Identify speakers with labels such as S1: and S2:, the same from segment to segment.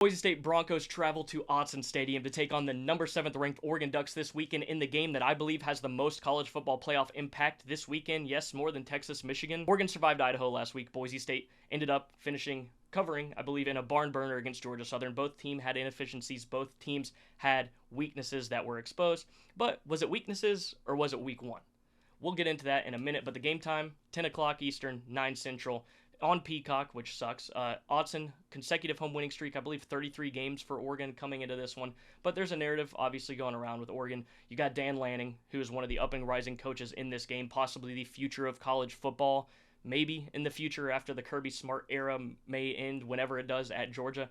S1: Boise State Broncos travel to Autzen Stadium to take on the number 7th ranked Oregon Ducks this weekend in the game that I believe has the most college football playoff impact this weekend. Yes, more than Texas, Michigan. Oregon survived Idaho last week. Boise State ended up covering, I believe, in a barn burner against Georgia Southern. Both teams had inefficiencies. Both teams had weaknesses that were exposed. But was it weaknesses or was it week one? We'll get into that in a minute, but the game time, 10 o'clock Eastern, 9 Central, on Peacock, which sucks. Autzen, consecutive home winning streak, I believe 33 games for Oregon coming into this one. But there's a narrative obviously going around with Oregon. You got Dan Lanning, who is one of the up and rising coaches in this game, possibly the future of college football. Maybe in the future after the Kirby Smart era may end, whenever it does at Georgia.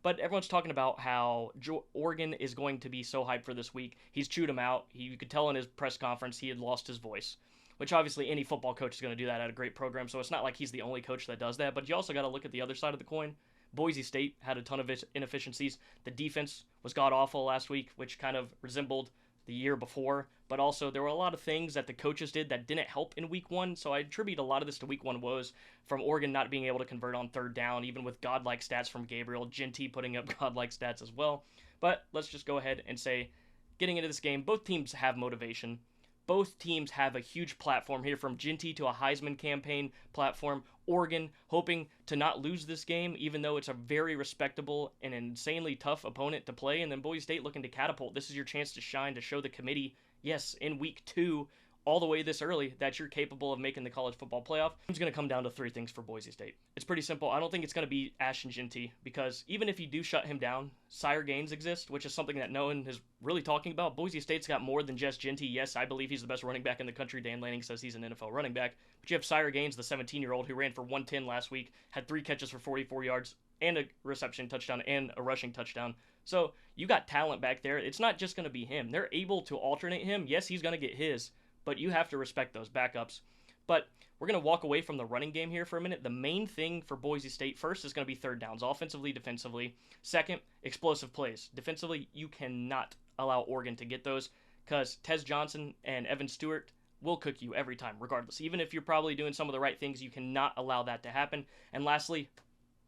S1: But everyone's talking about how Oregon is going to be so hyped for this week. He's chewed him out. You could tell in his press conference he had lost his voice, which obviously any football coach is going to do that at a great program, so it's not like he's the only coach that does that. But you also got to look at the other side of the coin. Boise State had a ton of inefficiencies. The defense was god-awful last week, which kind of resembled the year before, but also there were a lot of things that the coaches did that didn't help in week one, so I attribute a lot of this to week one woes from Oregon not being able to convert on third down, even with godlike stats from Gabriel, Genty putting up godlike stats as well. But let's just go ahead and say, getting into this game, both teams have motivation. Both teams have a huge platform here, from Genty to a Heisman campaign platform. Oregon hoping to not lose this game, even though it's a very respectable and insanely tough opponent to play. And then Boise State looking to catapult. This is your chance to shine, to show the committee, yes, in week two, all the way this early, that you're capable of making the college football playoff. It's going to come down to three things for Boise State. It's pretty simple. I don't think it's going to be Ashton Genty, because even if you do shut him down, sire gains exist, which is something that no one is really talking about. Boise State's got more than just Genty. Yes, I believe he's the best running back in the country. Dan Lanning says he's an NFL running back. But you have Sire Gaines, the 17-year-old who ran for 110 last week, had 3 catches for 44 yards, and a reception touchdown, and a rushing touchdown. So you got talent back there. It's not just going to be him. They're able to alternate him. Yes, he's going to get his, but you have to respect those backups. But we're going to walk away from the running game here for a minute. The main thing for Boise State first is going to be third downs, offensively, defensively. Second, explosive plays. Defensively, you cannot allow Oregon to get those, because Tez Johnson and Evan Stewart will cook you every time, regardless. Even if you're probably doing some of the right things, you cannot allow that to happen. And lastly,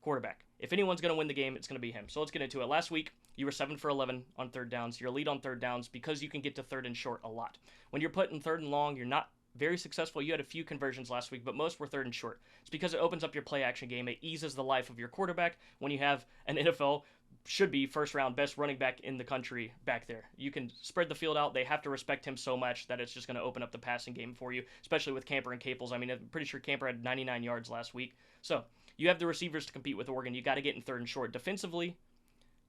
S1: quarterback. If anyone's going to win the game, it's going to be him. So let's get into it. Last week, you were 7 for 11 on third downs. You're elite on third downs because you can get to third and short a lot. When you're put in third and long, you're not very successful. You had a few conversions last week, but most were third and short. It's because it opens up your play action game. It eases the life of your quarterback when you have an NFL, should be first round best running back in the country back there. You can spread the field out. They have to respect him so much that it's just going to open up the passing game for you, especially with Camper and Caples. I mean, I'm pretty sure Camper had 99 yards last week. So you have the receivers to compete with Oregon. You got to get in third and short. Defensively,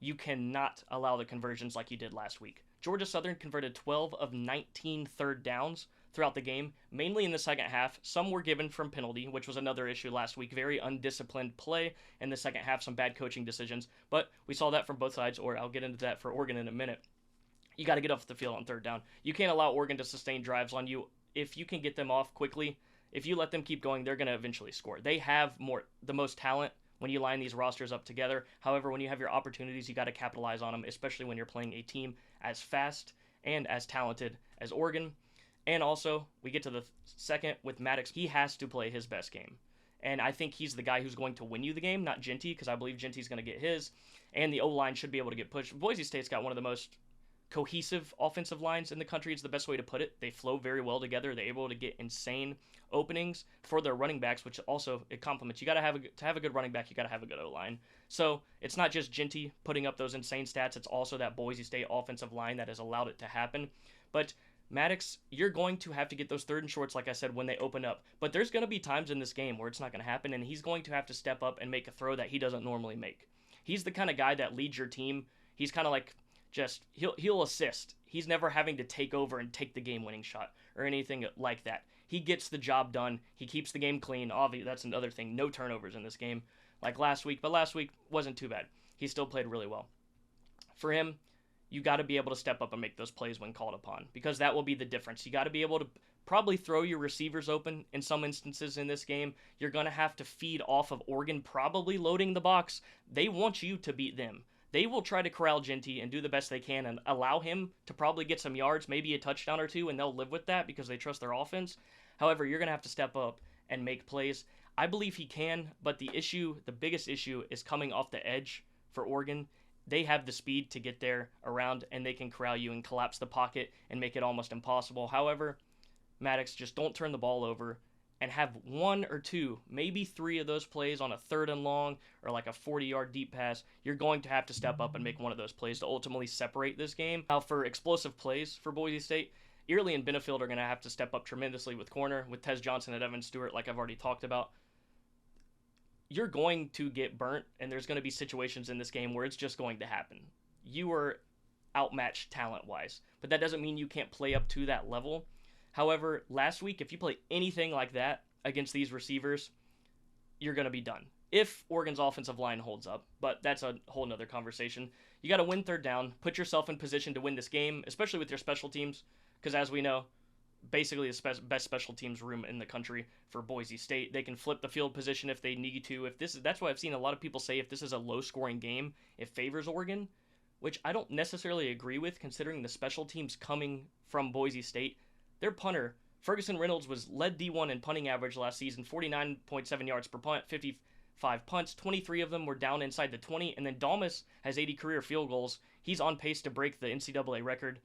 S1: you cannot allow the conversions like you did last week. Georgia Southern converted 12 of 19 third downs throughout the game, mainly in the second half. Some were given from penalty, which was another issue last week. Very undisciplined play in the second half, some bad coaching decisions. But we saw that from both sides, or I'll get into that for Oregon in a minute. You got to get off the field on third down. You can't allow Oregon to sustain drives on you. If you can get them off quickly, if you let them keep going, they're going to eventually score. They have the most talent when you line these rosters up together. However, when you have your opportunities, you got to capitalize on them, especially when you're playing a team as fast and as talented as Oregon. And also, we get to the second with Maddox. He has to play his best game. And I think he's the guy who's going to win you the game, not Genty, because I believe Genty's going to get his. And the O-line should be able to get pushed. Boise State's got one of the most cohesive offensive lines in the country. It's the best way to put it. They flow very well together. They're able to get insane openings for their running backs, which also it complements. You got to have a good running back. You got to have a good O-line. So it's not just Genty putting up those insane stats. It's also that Boise State offensive line that has allowed it to happen. But Maddox, you're going to have to get those third and shorts, like I said, when they open up. But there's going to be times in this game where it's not going to happen, and he's going to have to step up and make a throw that he doesn't normally make. He's the kind of guy that leads your team. He's kind of like he'll assist. He's never having to take over and take the game-winning shot or anything like that. He gets the job done. He keeps the game clean. Obviously, that's another thing. No turnovers in this game like last week, but last week wasn't too bad. He still played really well. For him, you got to be able to step up and make those plays when called upon, because that will be the difference. You got to be able to probably throw your receivers open in some instances in this game. You're going to have to feed off of Oregon probably loading the box. They want you to beat them. They will try to corral Genty and do the best they can and allow him to probably get some yards, maybe a touchdown or two, and they'll live with that because they trust their offense. However, you're going to have to step up and make plays. I believe he can, but the biggest issue is coming off the edge for Oregon. They have the speed to get there around, and they can corral you and collapse the pocket and make it almost impossible. However, Maddox, just don't turn the ball over and have one or two, maybe three of those plays on a 3rd and long or like a 40-yard deep pass. You're going to have to step up and make one of those plays to ultimately separate this game. Now, for explosive plays for Boise State, Early and Benefield are going to have to step up tremendously with corner, with Tez Johnson and Evan Stewart, like I've already talked about. You're going to get burnt, and there's going to be situations in this game where it's just going to happen. You are outmatched talent-wise, but that doesn't mean you can't play up to that level. However, last week, if you play anything like that against these receivers, you're going to be done. If Oregon's offensive line holds up, but that's a whole nother conversation. You got to win 3rd down, put yourself in position to win this game, especially with your special teams, because as we know, basically the best special teams room in the country for Boise State. They can flip the field position if they need to. That's why I've seen a lot of people say if this is a low-scoring game, it favors Oregon, which I don't necessarily agree with, considering the special teams coming from Boise State. Their punter, Ferguson Reynolds, led D1 in punting average last season, 49.7 yards per punt, 55 punts. 23 of them were down inside the 20, and then Dalmas has 80 career field goals. He's on pace to break the NCAA record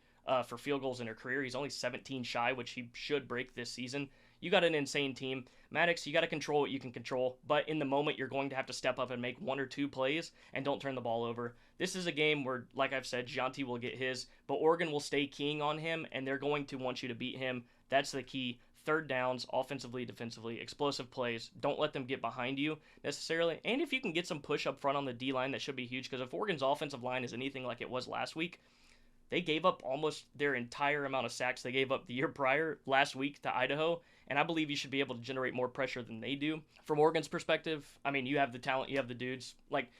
S1: for field goals in her career. He's only 17 shy, which he should break this season. You got an insane team. Maddox, you got to control what you can control, but in the moment, you're going to have to step up and make one or two plays, and don't turn the ball over. This is a game where, like I've said, Gianti will get his, but Oregon will stay keying on him, and they're going to want you to beat him. That's the key. 3rd downs, offensively, defensively, explosive plays. Don't let them get behind you necessarily. And if you can get some push up front on the D-line, that should be huge, because if Oregon's offensive line is anything like it was last week, they gave up almost their entire amount of sacks they gave up the year prior last week to Idaho, and I believe you should be able to generate more pressure than they do. From Oregon's perspective, I mean, you have the talent, you have the dudes. Like,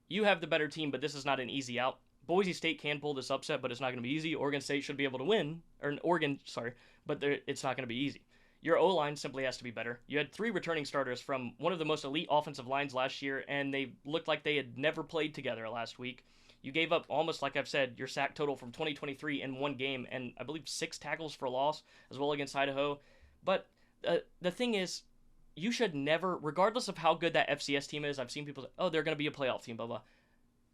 S1: you have the better team, but this is not an easy out. Boise State can pull this upset, but it's not going to be easy. Oregon State should be able to win, but it's not going to be easy. Your O-line simply has to be better. You had 3 returning starters from one of the most elite offensive lines last year, and they looked like they had never played together last week. You gave up almost, like I've said, your sack total from 2023 in one game, and I believe 6 tackles for loss as well against Idaho. But the thing is, you should never, regardless of how good that FCS team is, I've seen people say, oh, they're going to be a playoff team, blah, blah.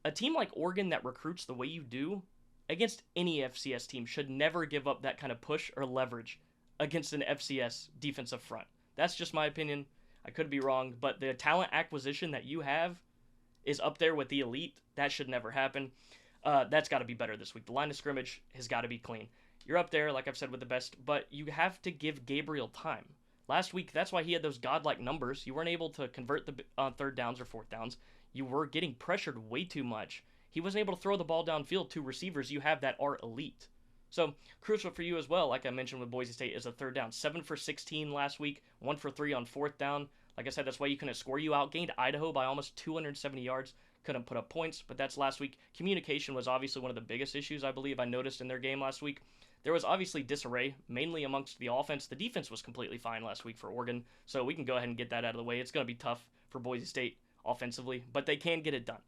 S1: A team like Oregon that recruits the way you do against any FCS team should never give up that kind of push or leverage against an FCS defensive front. That's just my opinion. I could be wrong, but the talent acquisition that you have is up there with the elite. That should never happen. That's got to be better this week. The line of scrimmage has got to be clean. You're up there, like I've said, with the best, but you have to give Gabriel time. Last week, that's why he had those godlike numbers. You weren't able to convert the 3rd downs or 4th downs. You were getting pressured way too much. He wasn't able to throw the ball downfield to receivers you have that are elite. So, crucial for you as well, like I mentioned with Boise State, is a 3rd down. 7 for 16 last week, 1 for 3 on 4th down. Like I said, that's why you couldn't score. You outgained Idaho by almost 270 yards. Couldn't put up points, but that's last week. Communication was obviously one of the biggest issues I believe I noticed in their game last week. There was obviously disarray, mainly amongst the offense. The defense was completely fine last week for Oregon, so we can go ahead and get that out of the way. It's going to be tough for Boise State offensively, but they can get it done.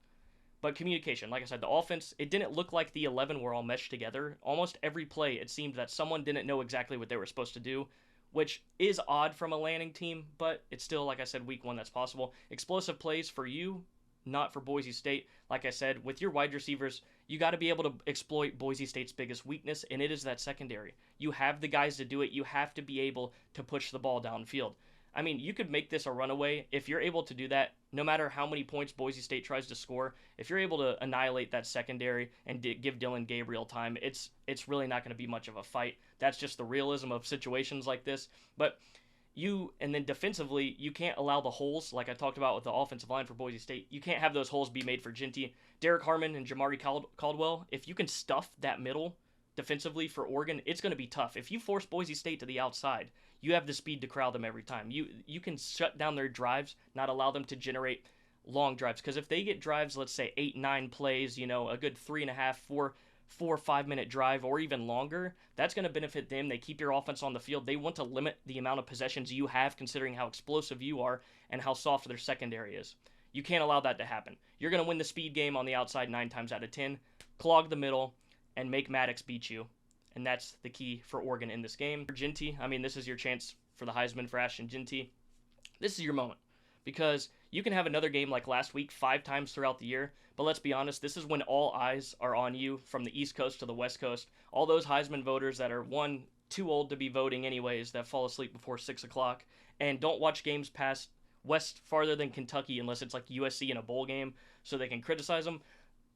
S1: But communication, like I said, the offense, it didn't look like the 11 were all meshed together. Almost every play, it seemed that someone didn't know exactly what they were supposed to do, which is odd from a landing team, but it's still, like I said, week 1 that's possible. Explosive plays for you, not for Boise State. Like I said, with your wide receivers, you got to be able to exploit Boise State's biggest weakness, and it is that secondary. You have the guys to do it. You have to be able to push the ball downfield. I mean, you could make this a runaway. If you're able to do that, no matter how many points Boise State tries to score, if you're able to annihilate that secondary and give Dylan Gabriel time, it's really not going to be much of a fight. That's just the realism of situations like this. But and then defensively, you can't allow the holes, like I talked about with the offensive line for Boise State. You can't have those holes be made for Ginty. Derek Harmon and Jamari Caldwell, if you can stuff that middle defensively for Oregon, it's going to be tough. If you force Boise State to the outside, you have the speed to crowd them every time. You can shut down their drives, not allow them to generate long drives. Because if they get drives, let's say 8-9 plays, a good 3.5, 4 or 5 minute drive or even longer, that's going to benefit them. They keep your offense on the field. They want to limit the amount of possessions you have, considering how explosive you are and how soft their secondary is. You can't allow that to happen. You're going to win the speed game on the outside 9 times out of 10, clog the middle, and make Maddox beat you. And that's the key for Oregon in this game. For Ginty, this is your chance for the Heisman for Ashton Ginty. This is your moment, because You can have another game like last week 5 times throughout the year, but let's be honest, this is when all eyes are on you from the East Coast to the West Coast. All those Heisman voters that are, one, too old to be voting anyways, that fall asleep before 6 o'clock, and don't watch games past west farther than Kentucky unless it's like USC in a bowl game so they can criticize them.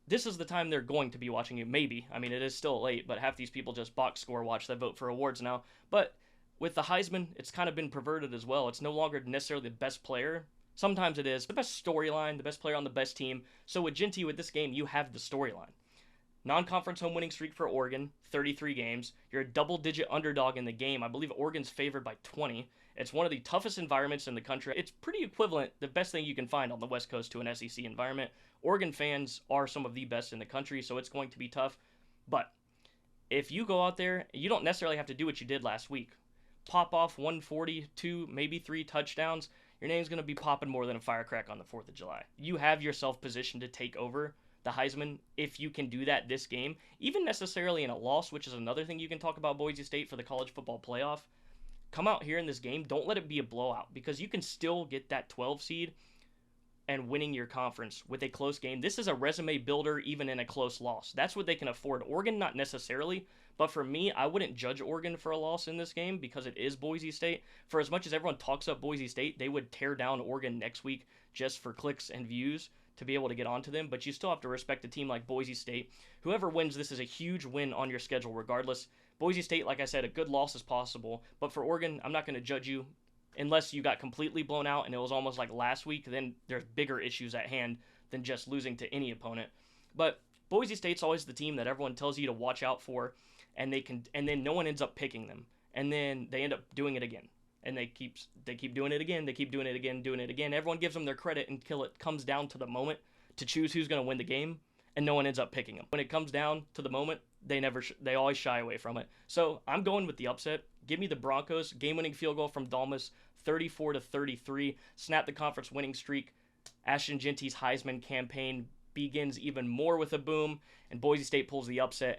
S1: This is the time they're going to be watching you, maybe. I mean, it is still late, but half these people just box score watch that vote for awards now. But with the Heisman, it's kind of been perverted as well. It's no longer necessarily the best player. Sometimes it is the best storyline, the best player on the best team. So with Ginty, with this game, you have the storyline. Non-conference home winning streak for Oregon, 33 games. You're a double-digit underdog in the game. I believe Oregon's favored by 20. It's one of the toughest environments in the country. It's pretty equivalent, the best thing you can find on the West Coast to an SEC environment. Oregon fans are some of the best in the country, so it's going to be tough. But if you go out there, you don't necessarily have to do what you did last week. Pop off 142, maybe 3 touchdowns. Your name's going to be popping more than a firecracker on the 4th of July. You have yourself positioned to take over the Heisman if you can do that this game. Even necessarily in a loss, which is another thing you can talk about Boise State for the college football playoff. Come out here in this game. Don't let it be a blowout because you can still get that 12 seed and winning your conference with a close game. This is a resume builder even in a close loss. That's what they can afford. Oregon, not necessarily. But for me, I wouldn't judge Oregon for a loss in this game because it is Boise State. For as much as everyone talks up Boise State, they would tear down Oregon next week just for clicks and views to be able to get onto them. But you still have to respect a team like Boise State. Whoever wins, this is a huge win on your schedule regardless. Boise State, like I said, a good loss is possible. But for Oregon, I'm not going to judge you unless you got completely blown out and it was almost like last week. Then there's bigger issues at hand than just losing to any opponent. But Boise State's always the team that everyone tells you to watch out for. And then no one ends up picking them, and then they end up doing it again, and they keep doing it again. They keep doing it again. Everyone gives them their credit until it comes down to the moment to choose who's going to win the game, and no one ends up picking them. When it comes down to the moment, they always shy away from it. So I'm going with the upset. Give me the Broncos. Game-winning field goal from Dalmas, 34-33. Snap the conference winning streak. Ashton Genty's Heisman campaign begins even more with a boom, and Boise State pulls the upset